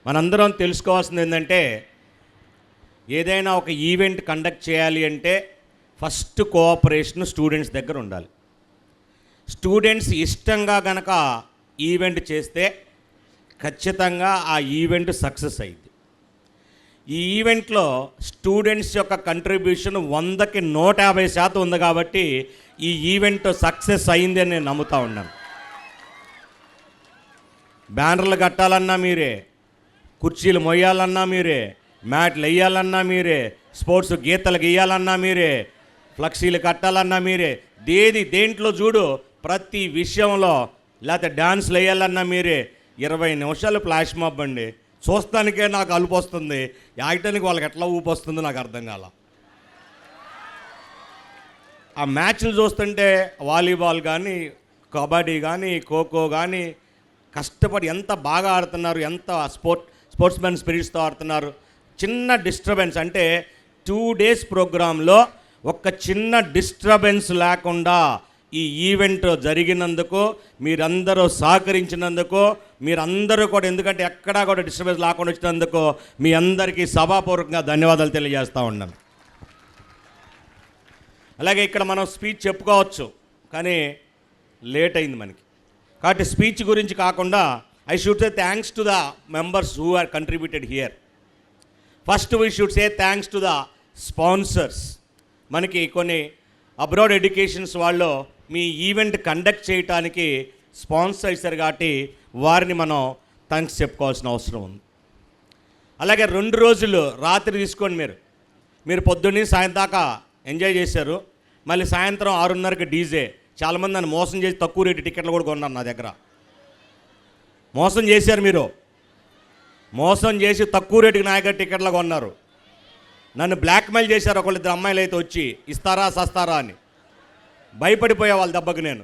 మనందరం తెలుసుకోవాల్సింది ఏంటంటే ఏదైనా ఒక ఈవెంట్ కండక్ట్ చేయాలి అంటే ఫస్ట్ కోఆపరేషన్ స్టూడెంట్స్ దగ్గర ఉండాలి. స్టూడెంట్స్ ఇష్టంగా గనక ఈవెంట్ చేస్తే ఖచ్చితంగా ఆ ఈవెంట్ సక్సెస్ అయింది. ఈ ఈవెంట్లో స్టూడెంట్స్ యొక్క కంట్రిబ్యూషన్ 100కి 150% ఉంది కాబట్టి ఈ ఈవెంట్ సక్సెస్ అయింది అని నేను నమ్ముతా ఉన్నాను. బ్యానర్లు కట్టాలన్నా మీరే, కుర్చీలు మొయ్యాలన్నా మీరే, మ్యాట్లు వేయాలన్నా మీరే, స్పోర్ట్స్ గీతలు గీయాలన్నా మీరే, ఫ్లెక్సీలు కట్టాలన్నా మీరే, దేంట్లో చూడు ప్రతి విషయంలో, లేకపోతే డ్యాన్స్లు వేయాలన్నా మీరే. 20 నిమిషాలు ఫ్లాష్ మాబ్ అండి, చూస్తానికే నాకు అలుపు వస్తుంది, యాక్టానికి వాళ్ళకి ఎట్లా ఊపు వస్తుందో నాకు అర్థం కాల. ఆ మ్యాచ్లు చూస్తుంటే వాలీబాల్ కానీ, కబడ్డీ కానీ, ఖోఖో కానీ కష్టపడి ఎంత బాగా ఆడుతున్నారు, ఎంత స్పోర్ట్స్మెన్ స్పిరిట్స్తో ఆడుతున్నారు. చిన్న డిస్టర్బెన్స్ అంటే 2 days ప్రోగ్రాంలో ఒక్క చిన్న డిస్టర్బెన్స్ లేకుండా ఈ ఈవెంట్ జరిగినందుకు, మీరందరూ సహకరించినందుకు, మీరందరూ కూడా, ఎందుకంటే ఎక్కడా కూడా డిస్టర్బెన్స్ లేకుండా వచ్చినందుకు మీ అందరికీ సభాపూర్వకంగా ధన్యవాదాలు తెలియజేస్తూ ఉన్నాను. అలాగే ఇక్కడ మనం స్పీచ్ చెప్పుకోవచ్చు, కానీ లేట్ అయింది మనకి. కాబట్టి స్పీచ్ గురించి కాకుండా I should say thanks to the members who are contributed here. First we should say thanks to the sponsors. మనకి కొన్ని అబ్రాడ్ ఎడ్యుకేషన్స్ వాళ్ళు మీ ఈవెంట్ కండక్ట్ చేయడానికి స్పాన్సర్ చేశారు కాబట్టి వారిని మనం థ్యాంక్స్ చెప్పుకోవాల్సిన అవసరం ఉంది. అలాగే 2 రోజులు రాత్రి తీసుకోండి, మీరు పొద్దున్నే సాయంత్రం దాకా ఎంజాయ్ చేశారు. మళ్ళీ సాయంత్రం 6:30కి డీజే. చాలామంది నన్ను మోసం చేసి తక్కువ రేటు టికెట్లు కూడా కొన్నారు నా దగ్గర. మోసం చేశారు, మీరు మోసం చేసి తక్కువ రేటుకి నా దగ్గర టికెట్లు కొన్నారు. నన్ను బ్లాక్మెయిల్ చేశారు ఒకళ్ళిద్దరు అమ్మాయిలు అయితే వచ్చి, ఇస్తారా సస్తారా అని. భయపడిపోయే వాళ్ళ దెబ్బకి నేను.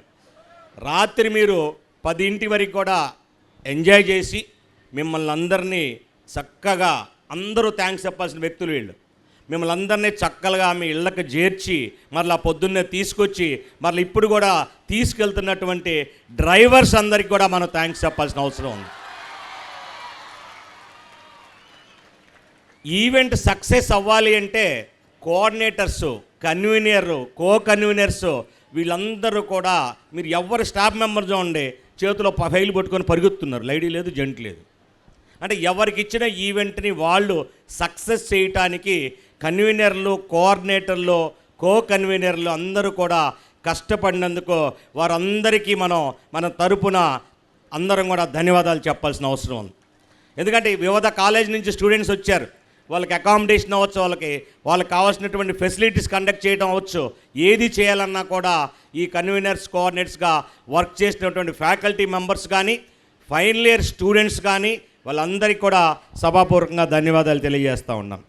రాత్రి మీరు 10 వరకు కూడా ఎంజాయ్ చేసి మిమ్మల్ని అందరినీ చక్కగా, అందరూ థ్యాంక్స్ చెప్పాల్సిన వ్యక్తులు వీళ్ళు. మిమ్మల్ని అందరినీ చక్కగా మీ ఇళ్ళకి చేర్చి మరలా పొద్దున్నే తీసుకొచ్చి మరలా ఇప్పుడు కూడా తీసుకెళ్తున్నటువంటి డ్రైవర్స్ అందరికి కూడా మనం థ్యాంక్స్ చెప్పాల్సిన అవసరం ఉంది. ఈవెంట్ సక్సెస్ అవ్వాలి అంటే కోఆర్డినేటర్సు, కన్వీనరు, కన్వీనర్సు వీళ్ళందరూ కూడా, మీరు ఎవరు స్టాఫ్ మెంబర్ చూడండి చేతిలో ఫైల్ పట్టుకొని పరిగెత్తున్నారు, లేడీ లేదు జెంట్ లేదు. అంటే ఎవరికి ఇచ్చిన ఈవెంట్ని వాళ్ళు సక్సెస్ చేయటానికి కన్వీనర్లు, కోఆర్డినేటర్లు, కన్వీనర్లు అందరూ కూడా కష్టపడినందుకు వారందరికీ మన తరపున అందరం కూడా ధన్యవాదాలు చెప్పాల్సిన అవసరం ఉంది. ఎందుకంటే వివిధ కాలేజ్ నుంచి స్టూడెంట్స్ వచ్చారు, వాళ్ళకి అకామిడేషన్ అవ్వచ్చు, వాళ్ళకి కావాల్సినటువంటి ఫెసిలిటీస్ కండక్ట్ చేయడం అవ్వచ్చు, ఏది చేయాలన్నా కూడా ఈ కన్వీనర్స్, కోఆర్డినేటర్స్గా వర్క్ చేసినటువంటి ఫ్యాకల్టీ మెంబర్స్ కానీ, ఫైనల్ ఇయర్ స్టూడెంట్స్ కానీ వాళ్ళందరికీ కూడా సభాపూర్వకంగా ధన్యవాదాలు తెలియజేస్తూ ఉన్నాం.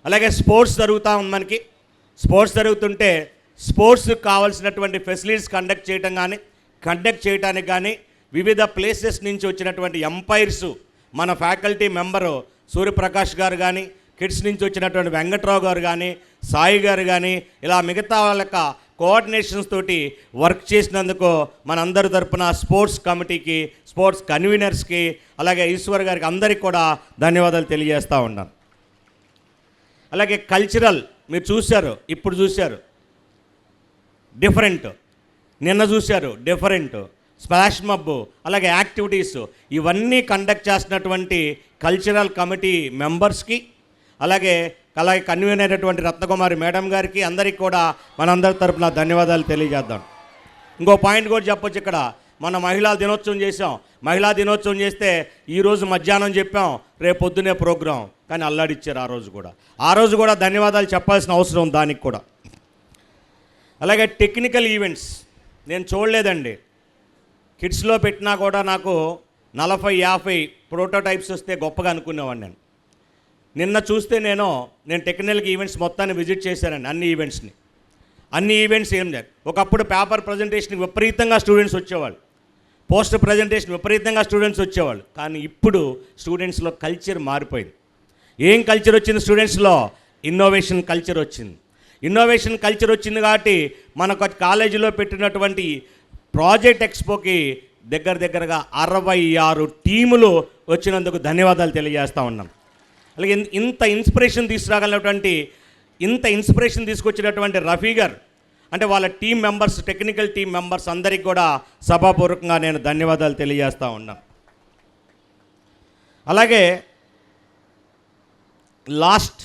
అలాగే స్పోర్ట్స్ జరుగుతూ ఉంది మనకి. స్పోర్ట్స్ జరుగుతుంటే స్పోర్ట్స్కి కావాల్సినటువంటి ఫెసిలిటీస్ కండక్ట్ చేయడానికి కానీ వివిధ ప్లేసెస్ నుంచి వచ్చినటువంటి ఎంపైర్సు, మన ఫ్యాకల్టీ మెంబరు సూర్యప్రకాష్ గారు కానీ, కిడ్స్ నుంచి వచ్చినటువంటి వెంకట్రావు గారు కానీ, సాయి గారు కానీ, ఇలా మిగతా వాళ్ళ కోఆర్డినేషన్స్ తోటి వర్క్ చేసినందుకు మనందరి తరపున స్పోర్ట్స్ కమిటీకి, స్పోర్ట్స్ కన్వీనర్స్కి, అలాగే ఈశ్వర్ గారికి అందరికీ కూడా ధన్యవాదాలు తెలియజేస్తూ ఉన్నాను. అలాగే కల్చరల్ మీరు చూశారు, ఇప్పుడు చూశారు డిఫరెంట్, నిన్న చూశారు డిఫరెంట్, స్ప్లాష్ మబ్బు, అలాగే యాక్టివిటీస్ ఇవన్నీ కండక్ట్ చేసినటువంటి కల్చరల్ కమిటీ మెంబర్స్కి, అలాగే కన్వీనర్ అయినటువంటి రత్నకుమారి మేడం గారికి అందరికీ కూడా మనందరి తరపున ధన్యవాదాలు తెలియజేద్దాం. ఇంకో పాయింట్ కూడా చెప్పొచ్చు, ఇక్కడ మన మహిళా దినోత్సవం చేసాం. మహిళా దినోత్సవం చేస్తే ఈరోజు మధ్యాహ్నం చెప్పాం, రేపు పొద్దునే ప్రోగ్రాం, కానీ అల్లాడిచ్చారు ఆ రోజు కూడా ధన్యవాదాలు చెప్పాల్సిన అవసరం ఉంది దానికి కూడా. అలాగే టెక్నికల్ ఈవెంట్స్ నేను చూడలేదండి, కిడ్స్లో పెట్టినా కూడా నాకు 40-50 ప్రోటోటైప్స్ వస్తే గొప్పగా అనుకునేవాడిని నేను. నిన్న చూస్తే నేను టెక్నికల్ ఈవెంట్స్ మొత్తాన్ని విజిట్ చేశానండి, అన్ని ఈవెంట్స్ ఏం లేదు. ఒకప్పుడు పేపర్ ప్రజెంటేషన్కి విపరీతంగా స్టూడెంట్స్ వచ్చేవాళ్ళు, పోస్టర్ ప్రజెంటేషన్ విపరీతంగా స్టూడెంట్స్ వచ్చేవాళ్ళు. కానీ ఇప్పుడు స్టూడెంట్స్లో కల్చర్ మారిపోయింది. ఏం కల్చర్ వచ్చింది స్టూడెంట్స్లో? ఇన్నోవేషన్ కల్చర్ వచ్చింది. ఇన్నోవేషన్ కల్చర్ వచ్చింది కాబట్టి మన కాలేజీలో పెట్టినటువంటి ప్రాజెక్ట్ ఎక్స్పోకి దగ్గరగా 66 టీములు వచ్చినందుకు ధన్యవాదాలు తెలియజేస్తూ ఉన్నాం. అలాగే ఇంత ఇన్స్పిరేషన్ తీసుకొచ్చినటువంటి రఫీ గారు, అంటే వాళ్ళ team members, technical team members అందరికీ కూడా సభాపూర్వకంగా నేను ధన్యవాదాలు తెలియజేస్తూ ఉన్నాను. అలాగే లాస్ట్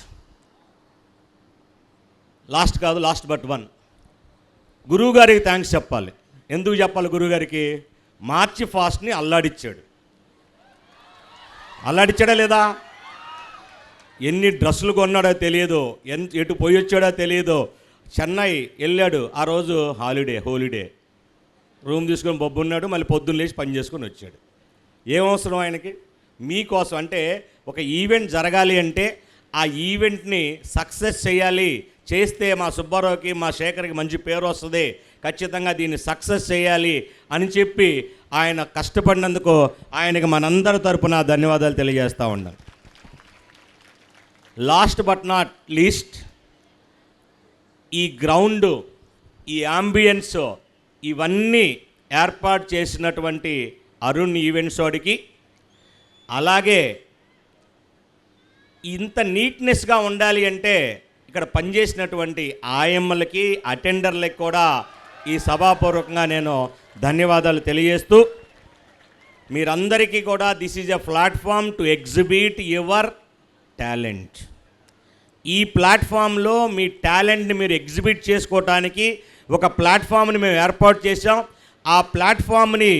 బట్ వన్, గురువుగారికి థ్యాంక్స్ చెప్పాలి. ఎందుకు చెప్పాలి? గురువుగారికి మార్చి ఫాస్ట్ని అల్లాడిచ్చాడా లేదా? ఎన్ని డ్రెస్సులు కొన్నాడో తెలియదు, ఎటు పోయి వచ్చాడో తెలియదు. చెన్నై వెళ్ళాడు, ఆ రోజు హోలిడే రూమ్ తీసుకొని బొబ్బున్నాడు, మళ్ళీ పొద్దున్న లేచి పని చేసుకొని వచ్చాడు. ఏమవసరం ఆయనకి? మీకోసం. అంటే ఒక ఈవెంట్ జరగాలి అంటే ఆ ఈవెంట్ని సక్సెస్ చేయాలి, చేస్తే మా సుబ్బారావుకి మా శేఖర్కి మంచి పేరు వస్తుంది, ఖచ్చితంగా దీన్ని సక్సెస్ చేయాలి అని చెప్పి ఆయన కష్టపడినందుకు ఆయనకి మనందరి తరపున ధన్యవాదాలు తెలియజేస్తూ ఉన్నాను. లాస్ట్ బట్ నాట్ లీస్ట్, ఈ గ్రౌండు, ఈ యాంబియన్స్, ఇవన్నీ ఏర్పాటు చేసినటువంటి అరుణ్ ఈవెంట్స్ వాడికి, అలాగే ఇంత నీట్నెస్గా ఉండాలి అంటే ఇక్కడ పనిచేసినటువంటి ఆయమ్మలకి, అటెండర్లకి కూడా ఈ సభాపూర్వకంగా నేను ధన్యవాదాలు తెలియజేస్తూ, మీరందరికీ కూడా this is a platform to exhibit your talent. ఈ ప్లాట్ఫామ్లో మీ టాలెంట్ని మీరు ఎగ్జిబిట్ చేసుకోవటానికి ఒక ప్లాట్ఫామ్ని మేము ఏర్పాటు చేసాం. ఆ ప్లాట్ఫామ్ని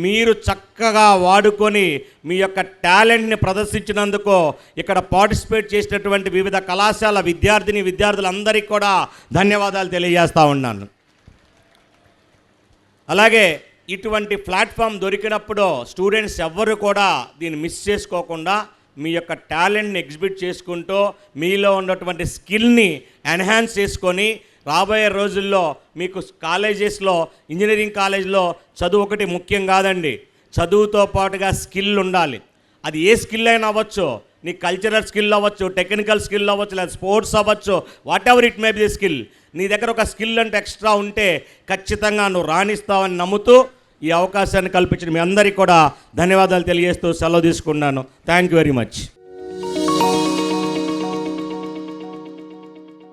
మీరు చక్కగా వాడుకొని మీ యొక్క టాలెంట్ని ప్రదర్శించినందుకు ఇక్కడ పార్టిసిపేట్ చేసినటువంటి వివిధ కళాశాల విద్యార్థులందరికీ కూడా ధన్యవాదాలు తెలియజేస్తూ ఉన్నాను. అలాగే ఇటువంటి ప్లాట్ఫామ్ దొరికినప్పుడు స్టూడెంట్స్ ఎవ్వరు కూడా దీన్ని మిస్ చేసుకోకుండా మీ యొక్క టాలెంట్ని ఎగ్జిబిట్ చేసుకుంటూ మీలో ఉన్నటువంటి స్కిల్ని ఎన్హాన్స్ చేసుకొని రాబోయే రోజుల్లో మీకు కాలేజెస్లో, ఇంజనీరింగ్ కాలేజ్లో చదువు ఒకటి ముఖ్యం కాదండి, చదువుతో పాటుగా స్కిల్ ఉండాలి. అది ఏ స్కిల్ అయినా అవ్వచ్చు, నీ కల్చరల్ స్కిల్ అవ్వచ్చు, టెక్నికల్ స్కిల్ అవ్వచ్చు, లేదా స్పోర్ట్స్ అవ్వచ్చు, what ever it may be the skill. నీ దగ్గర ఒక స్కిల్ అంటే ఎక్స్ట్రా ఉంటే ఖచ్చితంగా నువ్వు రాణిస్తావని నమ్ముతూ ఈ అవకాశాన్ని కల్పించిన మీ అందరికీ కూడా ధన్యవాదాలు తెలియజేస్తూ సెలవు తీసుకున్నాను. Thank you very much.